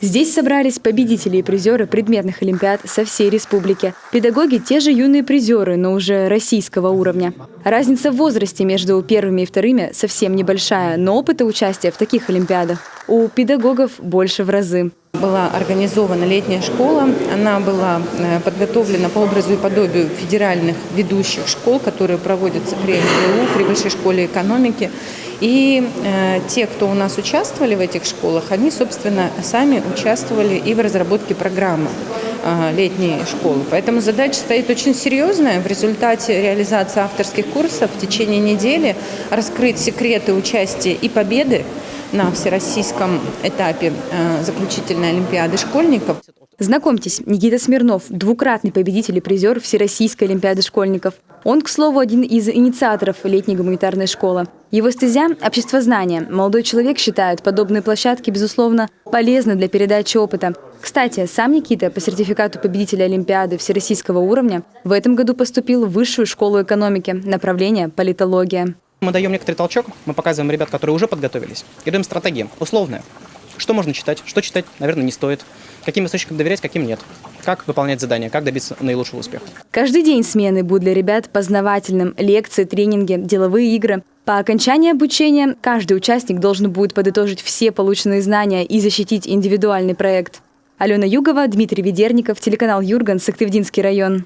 Здесь собрались победители и призеры предметных олимпиад со всей республики. Педагоги – те же юные призеры, но уже российского уровня. Разница в возрасте между первыми и вторыми совсем небольшая, но опыта участия в таких олимпиадах у педагогов больше в разы. Была организована летняя школа, она была подготовлена по образу и подобию федеральных ведущих школ, которые проводятся при МГУ, при Высшей школе экономики. И те, кто у нас участвовали в этих школах, они, собственно, сами участвовали и в разработке программы летней школы. Поэтому задача стоит очень серьезная. В результате реализации авторских курсов в течение недели раскрыть секреты участия и победы на всероссийском этапе заключительной олимпиады школьников. Знакомьтесь, Никита Смирнов – двукратный победитель и призер Всероссийской олимпиады школьников. Он, к слову, один из инициаторов летней гуманитарной школы. Его стезя – обществознание. Молодой человек считает, подобные площадки, безусловно, полезны для передачи опыта. Кстати, сам Никита по сертификату победителя олимпиады всероссийского уровня в этом году поступил в Высшую школу экономики, направление политология. Мы даем некоторый толчок, мы показываем ребят, которые уже подготовились, и даем стратегии, условные. Что можно читать, что читать, наверное, не стоит, каким источникам доверять, каким нет, как выполнять задания, как добиться наилучшего успеха. Каждый день смены будет для ребят познавательным. Лекции, тренинги, деловые игры. По окончании обучения каждый участник должен будет подытожить все полученные знания и защитить индивидуальный проект. Алена Югова, Дмитрий Ведерников, телеканал Юрган, Сыктывдинский район.